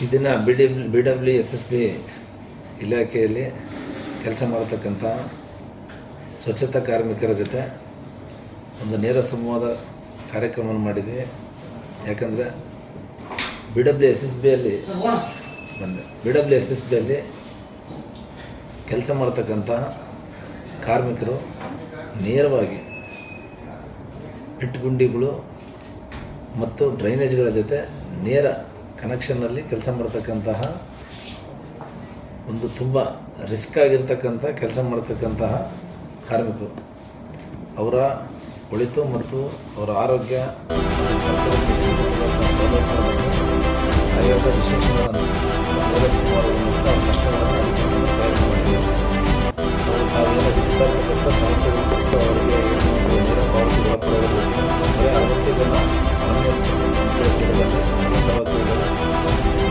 ಇದನ್ನು BWSSB ಇಲಾಖೆಯಲ್ಲಿ ಕೆಲಸ ಮಾಡತಕ್ಕಂಥ ಸ್ವಚ್ಛತಾ ಕಾರ್ಮಿಕರ ಜೊತೆ ಒಂದು ನೇರ ಸಂವಾದ ಕಾರ್ಯಕ್ರಮವನ್ನು ಮಾಡಿದ್ವಿ. ಯಾಕಂದರೆ BWSSBಯಲ್ಲಿ ಕೆಲಸ ಮಾಡ್ತಕ್ಕಂಥ ಕಾರ್ಮಿಕರು ನೇರವಾಗಿ ಪಿಟ್ಗುಂಡಿಗಳು ಮತ್ತು ಡ್ರೈನೇಜ್ಗಳ ಜೊತೆ ನೇರ ಕನೆಕ್ಷನ್ನಲ್ಲಿ ಕೆಲಸ ಮಾಡ್ತಕ್ಕಂತಹ ಒಂದು ತುಂಬ ರಿಸ್ಕ್ ಆಗಿರ್ತಕ್ಕಂಥ ಕೆಲಸ ಮಾಡ್ತಕ್ಕಂತಹ ಕಾರ್ಮಿಕರು, ಅವರ ಒಳಿತು ಮತ್ತು ಅವರ ಆರೋಗ್ಯ ಆಯೋಗ ವಿಶೇಷವಾದ ಕಷ್ಟಗಳನ್ನು ಪ್ರಯತ್ನ ಮಾಡಿದೆ. ತಾವೆಲ್ಲ ವಿಸ್ತರಿಸತಕ್ಕಂಥ ಸಮಸ್ಯೆಗಳು ಕೊಟ್ಟು ಅವರಿಗೆ ನೇರ ಪಾವತಿಗಳ ಪಡೆಯಬೇಕು. ಬರೀ 60 ಜನ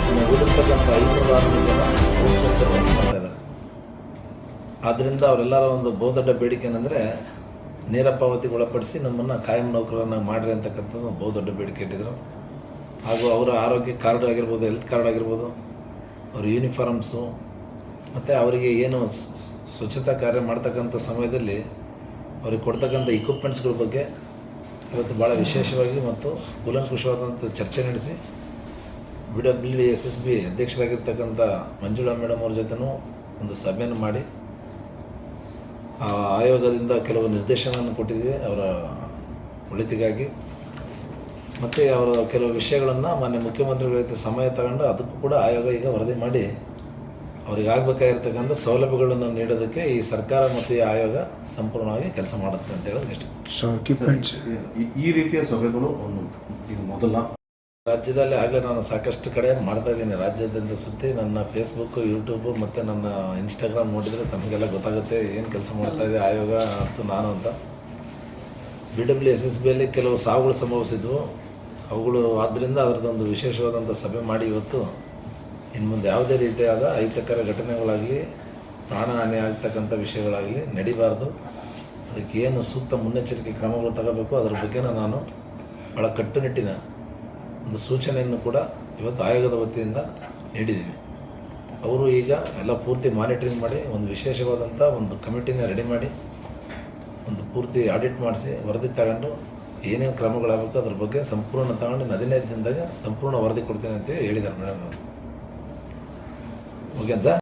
ಇನ್ನು ಉಳಿದಿರ್ತಕ್ಕಂಥ 506 ಜನ ಔಟ್ಸೋರ್ಸರ್ ವರ್ಕ್ ಮಾಡ್ತಾ ಇದ್ದಾರೆ. ಆದ್ದರಿಂದ ಅವರೆಲ್ಲರ ಒಂದು ಬಹುದೊಡ್ಡ ಬೇಡಿಕೆ ಏನಂದರೆ ನೇರ ಪಾವತಿಗೆ ಒಳಪಡಿಸಿ ನಮ್ಮನ್ನು ಕಾಯಂ ನೌಕರರನ್ನಾಗಿ ಮಾಡಿರಿ ಅಂತಕ್ಕಂಥದ್ದು ಬಹುದೊಡ್ಡ ಬೇಡಿಕೆ ಇಟ್ಟಿದ್ರು. ಹಾಗೂ ಅವರ ಆರೋಗ್ಯ ಕಾರ್ಡ್ ಆಗಿರ್ಬೋದು, ಹೆಲ್ತ್ ಕಾರ್ಡ್ ಆಗಿರ್ಬೋದು, ಅವ್ರ ಯೂನಿಫಾರ್ಮ್ಸು ಮತ್ತು ಅವರಿಗೆ ಏನು ಸ್ವಚ್ಛತಾ ಕಾರ್ಯ ಮಾಡ್ತಕ್ಕಂಥ ಸಮಯದಲ್ಲಿ ಅವ್ರಿಗೆ ಕೊಡ್ತಕ್ಕಂಥ ಇಕ್ವಿಪ್ಮೆಂಟ್ಸ್ಗಳ ಬಗ್ಗೆ ಇವತ್ತು ಭಾಳ ವಿಶೇಷವಾಗಿ ಮತ್ತು ಕೂಲಂಕುಷವಾದಂಥ ಚರ್ಚೆ ನಡೆಸಿ BWSSB ಅಧ್ಯಕ್ಷರಾಗಿರ್ತಕ್ಕಂಥ ಮಂಜುಳಾ ಮೇಡಮ್ ಅವ್ರ ಜೊತೆನೂ ಒಂದು ಸಭೆಯನ್ನು ಮಾಡಿ ಆ ಆಯೋಗದಿಂದ ಕೆಲವು ನಿರ್ದೇಶನವನ್ನು ಕೊಟ್ಟಿದ್ವಿ ಅವರ ಒಳಿತಿಗಾಗಿ. ಮತ್ತು ಅವರ ಕೆಲವು ವಿಷಯಗಳನ್ನು ಮಾನ್ಯ ಮುಖ್ಯಮಂತ್ರಿಗಳ ಜೊತೆ ಸಮಯ ತಗೊಂಡು ಅದಕ್ಕೂ ಕೂಡ ಆಯೋಗ ಈಗ ವರದಿ ಮಾಡಿ ಅವ್ರಿಗೆ ಆಗಬೇಕಾಗಿರ್ತಕ್ಕಂಥ ಸೌಲಭ್ಯಗಳನ್ನು ನೀಡೋದಕ್ಕೆ ಈ ಸರ್ಕಾರ ಮತ್ತು ಈ ಆಯೋಗ ಸಂಪೂರ್ಣವಾಗಿ ಕೆಲಸ ಮಾಡುತ್ತೆ ಅಂತ ಹೇಳೋದು ಇಷ್ಟ. ಈ ರೀತಿಯ ಸಭೆಗಳು ಈಗ ಮೊದಲ ರಾಜ್ಯದಲ್ಲಿ ಆಗಲೇ ನಾನು ಸಾಕಷ್ಟು ಕಡೆ ಮಾಡ್ತಾ ಇದ್ದೀನಿ. ರಾಜ್ಯದಿಂದ ಸುತ್ತಿ ನನ್ನ ಫೇಸ್ಬುಕ್ಕು, ಯೂಟ್ಯೂಬು ಮತ್ತು ನನ್ನ ಇನ್ಸ್ಟಾಗ್ರಾಮ್ ನೋಡಿದರೆ ತಮಗೆಲ್ಲ ಗೊತ್ತಾಗುತ್ತೆ ಏನು ಕೆಲಸ ಮಾಡ್ತಾ ಇದೆ ಆಯೋಗ ಮತ್ತು ನಾನು ಅಂತ. BWSSBಯಲ್ಲಿ ಕೆಲವು ಸಾವುಗಳು ಸಂಭವಿಸಿದ್ವು. ಅವುಗಳು ಆದ್ದರಿಂದ ಅದರದ್ದೊಂದು ವಿಶೇಷವಾದಂಥ ಸಭೆ ಮಾಡಿ ಇವತ್ತು ಇನ್ನು ಮುಂದೆ ಯಾವುದೇ ರೀತಿಯಾದ ಅಹಿತಕರ ಘಟನೆಗಳಾಗಲಿ, ಪ್ರಾಣಹಾನಿ ಆಗ್ತಕ್ಕಂಥ ವಿಷಯಗಳಾಗಲಿ ನಡಿಬಾರ್ದು. ಅದಕ್ಕೆ ಏನು ಸೂಕ್ತ ಮುನ್ನೆಚ್ಚರಿಕೆ ಕ್ರಮಗಳು ತಗೋಬೇಕು ಅದರ ಬಗ್ಗೆನ ನಾನು ಭಾಳ ಕಟ್ಟುನಿಟ್ಟಿನ ಒಂದು ಸೂಚನೆಯನ್ನು ಕೂಡ ಇವತ್ತು ಆಯೋಗದ ವತಿಯಿಂದ ನೀಡಿದ್ದೀವಿ. ಅವರು ಈಗ ಎಲ್ಲ ಪೂರ್ತಿ ಮಾನಿಟರಿಂಗ್ ಮಾಡಿ ಒಂದು ವಿಶೇಷವಾದಂಥ ಒಂದು ಕಮಿಟಿನ ರೆಡಿ ಮಾಡಿ ಒಂದು ಪೂರ್ತಿ ಆಡಿಟ್ ಮಾಡಿಸಿ ವರದಿ ತಗೊಂಡು ಏನೇನು ಕ್ರಮಗಳಾಗಬೇಕು ಅದ್ರ ಬಗ್ಗೆ ಸಂಪೂರ್ಣ ತಗೊಂಡು 15 ದಿನದಾಗ ಸಂಪೂರ್ಣ ವರದಿ ಕೊಡ್ತೇನೆ ಅಂತ ಹೇಳಿದ್ದಾರೆ ಮೇಡಮ್. Okay sir.